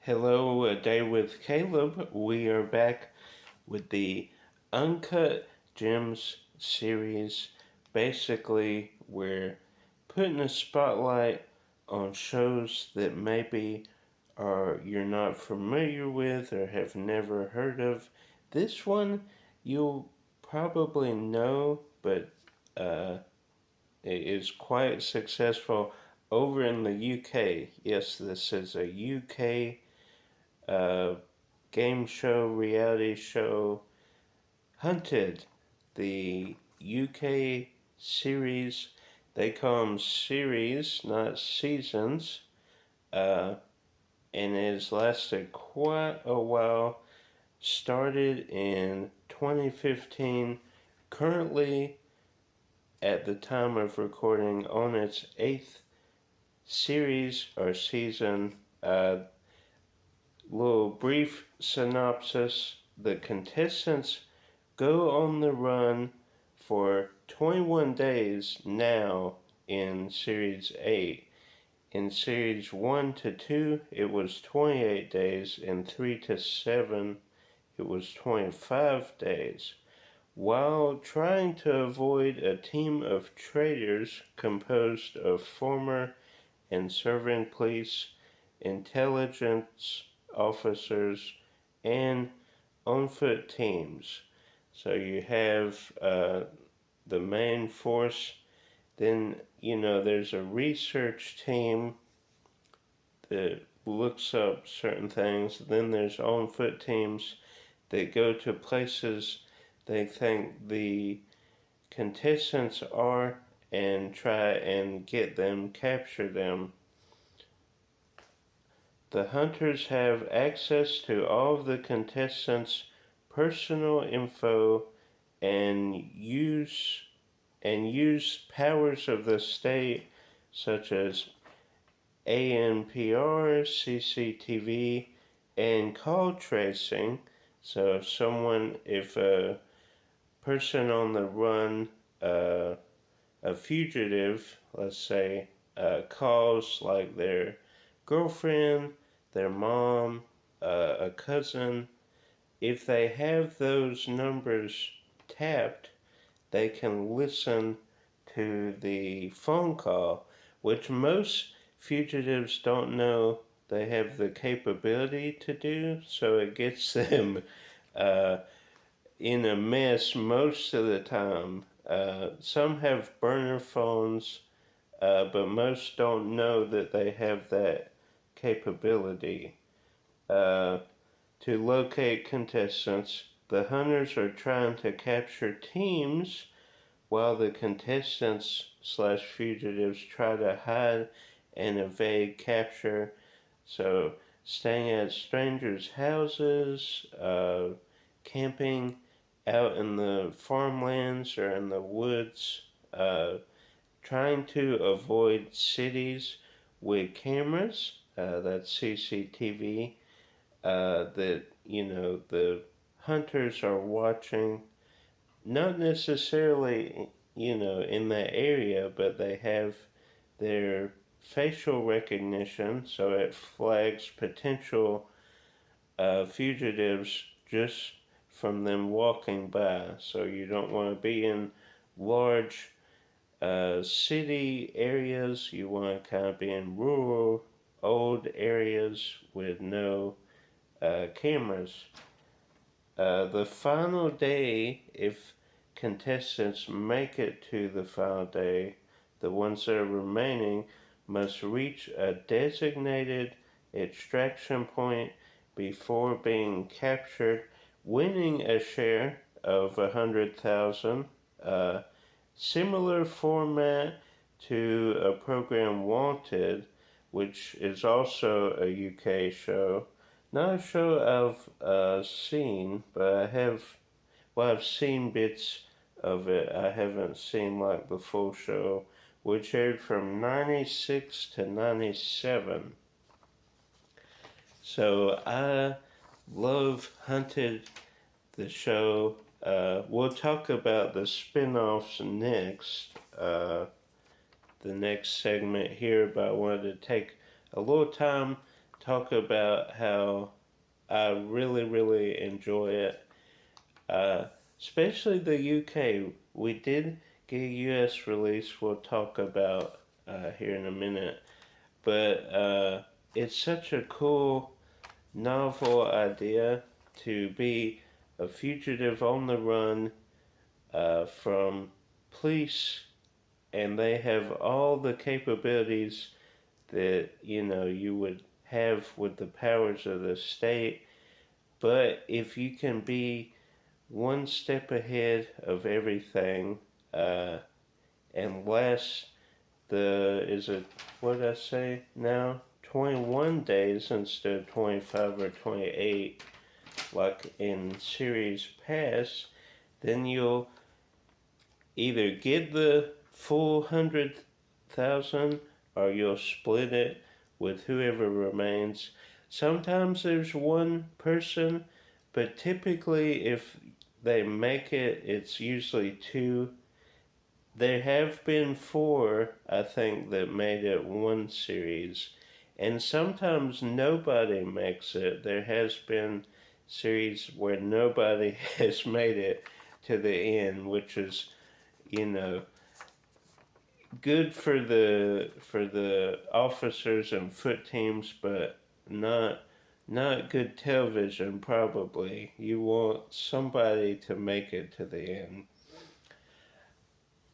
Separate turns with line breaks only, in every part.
Hello, A Day with Caleb. We are back with the Uncut Gems series. Basically, we're putting a spotlight on shows that maybe you're not familiar with or have never heard of. This one you'll probably know, but it is quite successful over in the UK. Yes, this is a UK uh, game show, reality show, Hunted, the UK series. They call them series, not seasons, uh, and it has lasted quite a while. Started in 2015, currently at the time of recording on its eighth series or season. Little brief synopsis: the contestants go on the run for 21 days now in Series 8. In Series 1 to 2, it was 28 days. In 3 to 7, it was 25 days. While trying to avoid a team of traitors composed of former and serving police, intelligence officers, and on foot teams. So you have the main force, then, there's a research team that looks up certain things, then there's on foot teams that go to places they think the contestants are and try and get them, capture them. The hunters have access to all of the contestants' personal info and use powers of the state such as ANPR, CCTV, and call tracing. So if a person on the run, a fugitive, let's say, calls like their girlfriend, their mom, a cousin, if they have those numbers tapped, they can listen to the phone call, which most fugitives don't know they have the capability to do, so it gets them uh, in a mess most of the time. Some have burner phones, but most don't know that they have that capability. Uh, to locate contestants, the hunters are trying to capture teams while the contestants slash fugitives try to hide and evade capture. So, staying at strangers' houses, camping out in the farmlands or in the woods, trying to avoid cities with cameras, that's CCTV, that, the hunters are watching, not necessarily, in that area, but they have their facial recognition, so it flags potential fugitives just from them walking by. So you don't want to be in large city areas. You want to kind of be in rural, old areas with no cameras. The final day, if contestants make it to the final day, the ones that are remaining must reach a designated extraction point before being captured, winning a share of 100,000. Similar format to a program Wanted, which is also a UK show. Not a show I've seen, but I've seen bits of it. I haven't seen like the full show, which aired from 96 to 97. So I love Hunted, the show. We'll talk about the spin-offs next, the next segment here, but I wanted to take a little time talk about how I really, really enjoy it. Uh, Especially the UK. We did get a US release we'll talk about here in a minute. But it's such a cool, novel idea to be a fugitive on the run from police, and they have all the capabilities that you would have with the powers of the state. But if you can be one step ahead of everything, uh, and last is it what did I say now? 21 days instead of 25 or 28, like in series past, then you'll either get the full 100,000 or you'll split it with whoever remains. Sometimes there's one person, but typically if they make it, it's usually two. There have been four, I think, that made it one series, and sometimes nobody makes it. There has been series where nobody has made it to the end, which is, you know, good for the officers and foot teams, but not good television. Probably you want somebody to make it to the end.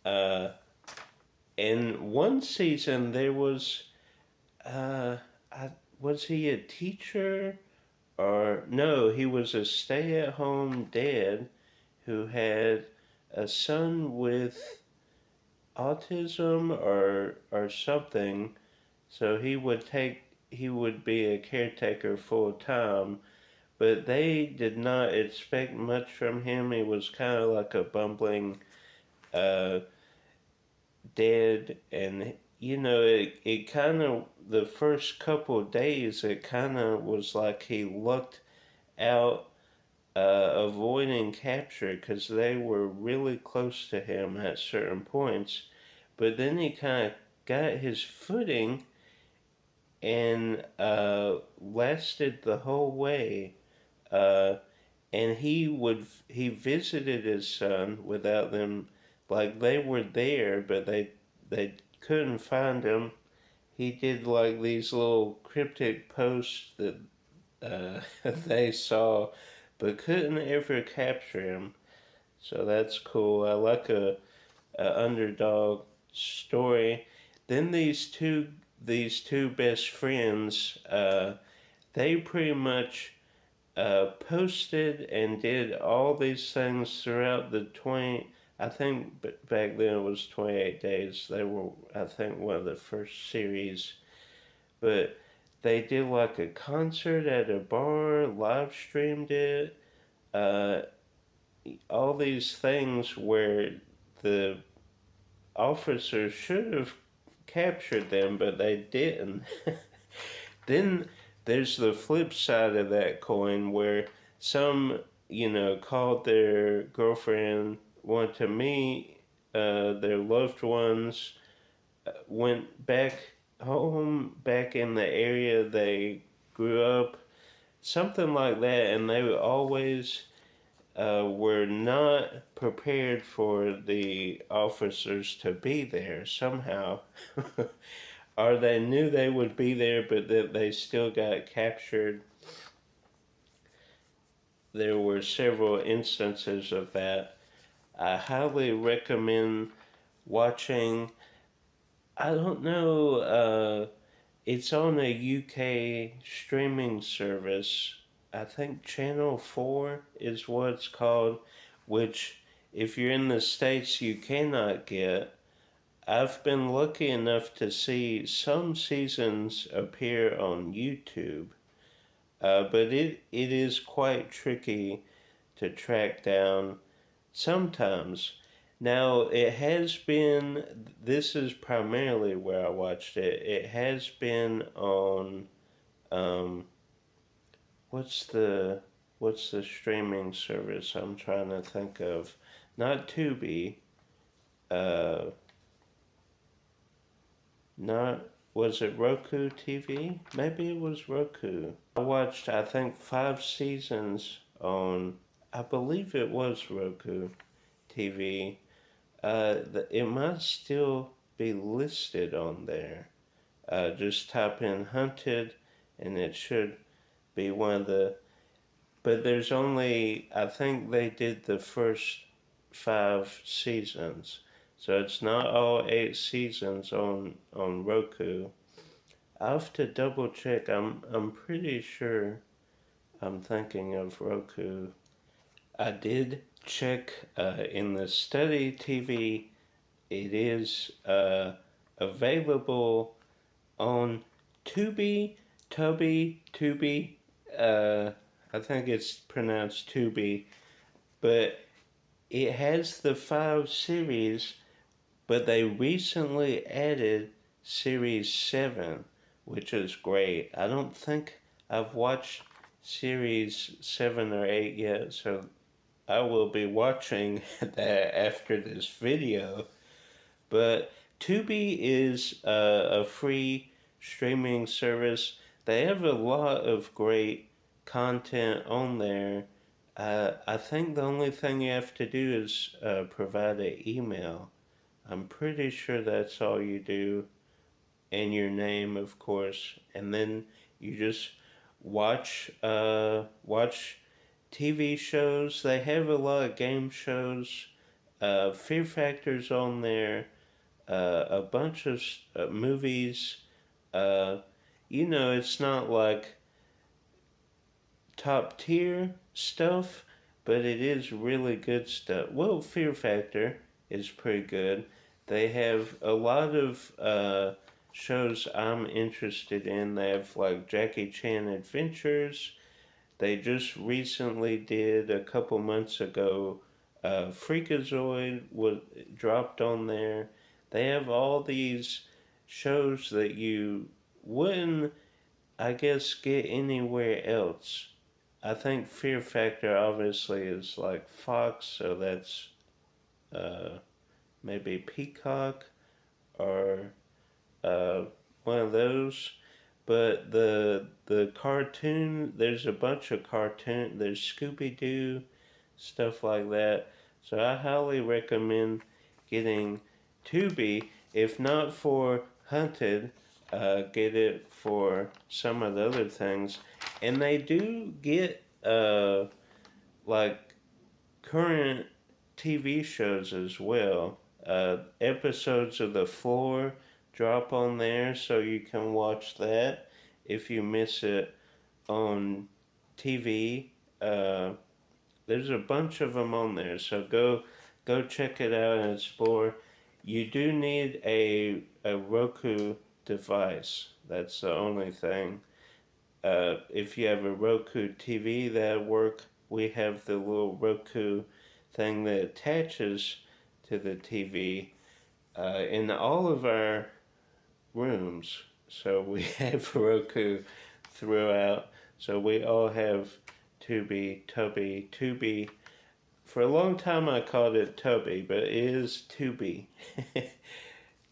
Uh, in one season, there was uh, was he a teacher or no? He was a stay-at-home dad who had a son with autism or something. So he would be a caretaker full time, but they did not expect much from him. He was kind of like a bumbling uh, dad, and it kind of the first couple of days it kind of was like he lucked out avoiding capture because they were really close to him at certain points, but then he kind of got his footing and lasted the whole way. Uh, and he visited his son without them, like they were there, but they couldn't find him. He did like these little cryptic posts that they saw, but couldn't ever capture him. So that's cool. I like a underdog story. Then these two best friends, they pretty much posted and did all these things throughout the 20. I think back then it was 28 days. They were, I think, one of the first series, but they did like a concert at a bar, live streamed it, uh, all these things where the officers should have captured them, but they didn't. Then there's the flip side of that coin where some, called their girlfriend, want to meet their loved ones, went back home, back in the area they grew up, something like that, and they always were not prepared for the officers to be there somehow. Or they knew they would be there, but that they still got captured. There were several instances of that. I highly recommend watching. I don't know. It's on a UK streaming service. I think Channel 4 is what it's called, which, if you're in the States, you cannot get. I've been lucky enough to see some seasons appear on YouTube, but it is quite tricky to track down sometimes. Now, this is primarily where I watched it. It has been on, um, what's the, what's the streaming service I'm trying to think of? Not Tubi, uh, not, Was it Roku TV? Maybe it was Roku. I watched, I think, 5 seasons on, I believe it was Roku TV. It might still be listed on there. Just type in Hunted, and it should be one of the. But there's only, I think they did the first 5 seasons, so it's not all 8 seasons on Roku. I have to double check. I'm pretty sure I'm thinking of Roku. I did check in the study TV. It is available on Tubi. I think it's pronounced Tubi, but it has the 5 series, but they recently added series 7, which is great. I don't think I've watched series 7 or 8 yet, so I will be watching that after this video. But Tubi is a free streaming service. They have a lot of great content on there. I think the only thing you have to do is provide an email. I'm pretty sure that's all you do, and your name, of course, and then you just watch TV shows. They have a lot of game shows. Fear Factor's on there. A bunch of movies. Uh, it's not like top tier stuff, but it is really good stuff. Well, Fear Factor is pretty good. They have a lot of shows I'm interested in. They have like Jackie Chan Adventures. They just recently did a couple months ago. Freakazoid was dropped on there. They have all these shows that you wouldn't, I guess, get anywhere else. I think Fear Factor obviously is like Fox, so that's uh, maybe Peacock or uh, one of those. But the cartoon, there's a bunch of cartoon. There's Scooby Doo, stuff like that. So I highly recommend getting Tubi. If not for Hunted, get it for some of the other things. And they do get like current TV shows as well. Episodes of The Floor drop on there, so you can watch that if you miss it on TV. There's a bunch of them on there, so go check it out and explore. You do need a Roku device. That's the only thing. If you have a Roku TV, that'll work. We have the little Roku thing that attaches to the TV in all of our rooms. So we have Roku throughout. So we all have Tubi. For a long time I called it Toby, but it is Tubi.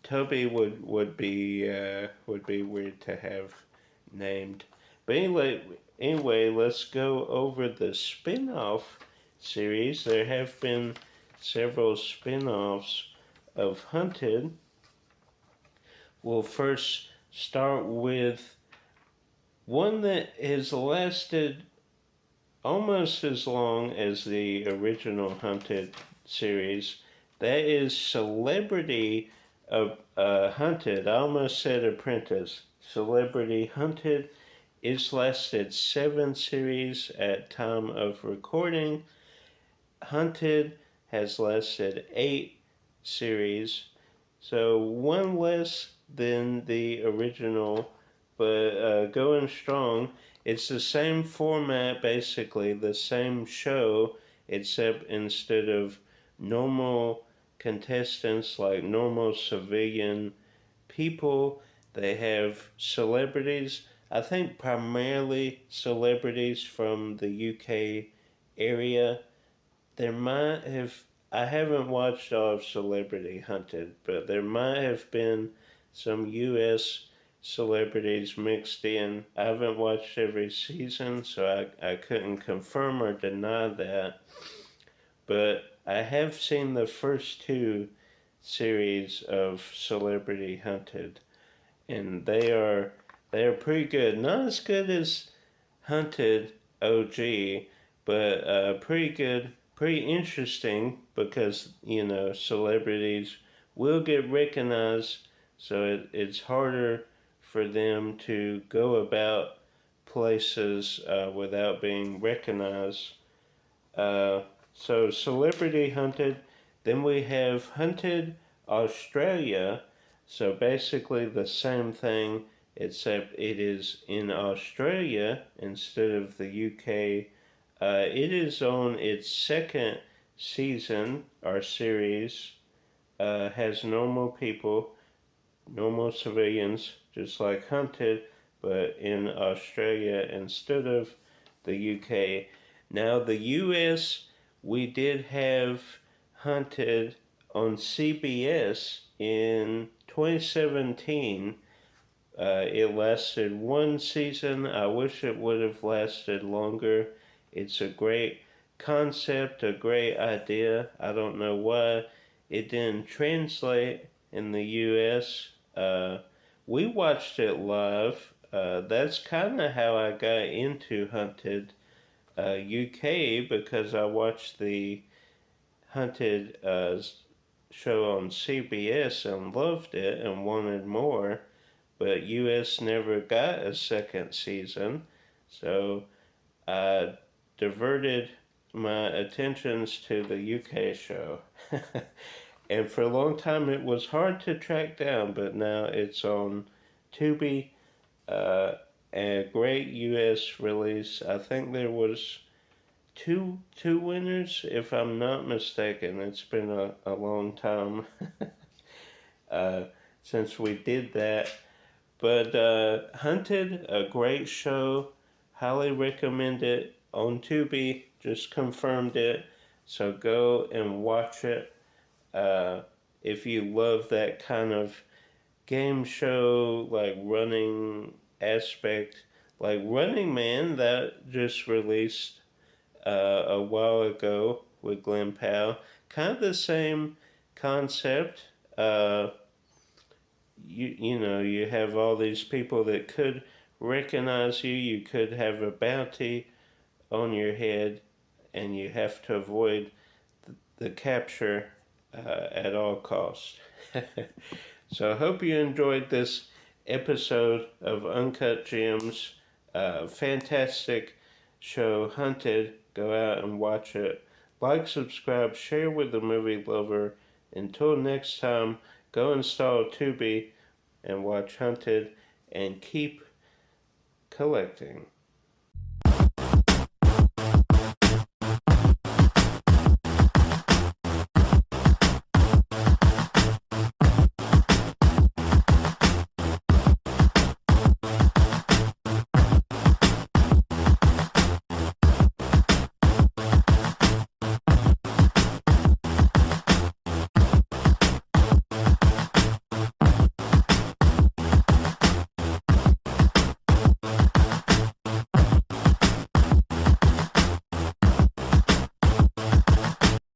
Toby would be weird to have named. But anyway, let's go over the spin-off series. There have been several spin-offs of Hunted. We'll first start with one that has lasted almost as long as the original Hunted series. That is Celebrity Hunted. I almost said Apprentice. Celebrity Hunted. It's lasted 7 series at time of recording. Hunted has lasted 8 series. So one less than the original, but going strong. It's the same format, basically, the same show, except instead of normal contestants, like normal civilian people, they have celebrities. I think primarily celebrities from the UK area. There might have, I haven't watched all of Celebrity Hunted, but there might have been some US celebrities mixed in. I haven't watched every season, so I couldn't confirm or deny that. But I have seen the first two series of Celebrity Hunted, and they are pretty good. Not as good as Hunted OG, but pretty good, pretty interesting because celebrities will get recognized, so it's harder for them to go about places without being recognized. Uh, so Celebrity Hunted. Then we have Hunted Australia. So basically the same thing, except it is in Australia instead of the UK. It is on its second season or series. Has normal people, normal civilians, just like Hunted, but in Australia instead of the UK. Now, the US, we did have Hunted on CBS in 2017. It lasted one season. I wish it would have lasted longer. It's a great concept, a great idea. I don't know why it didn't translate in the US. We watched it live. That's kind of how I got into Hunted UK, because I watched the Hunted show on CBS and loved it and wanted more, but US never got a second season, so I diverted my attentions to the UK show. And for a long time it was hard to track down, but now it's on Tubi. Uh, a great US release. I think there was two winners, if I'm not mistaken. It's been a long time uh, since we did that. But Hunted, a great show. Highly recommend it on Tubi. Just confirmed it. So go and watch it. Uh, if you love that kind of game show, like running aspect, like Running Man, that just released a while ago with Glenn Powell. Kind of the same concept. You have all these people that could recognize you. You could have a bounty on your head, and you have to avoid the capture at all costs. So I hope you enjoyed this episode of Uncut Gems. Fantastic show, Hunted. Go out and watch it. Like, subscribe, share with the movie lover. Until next time, go install Tubi and watch Hunted and keep collecting.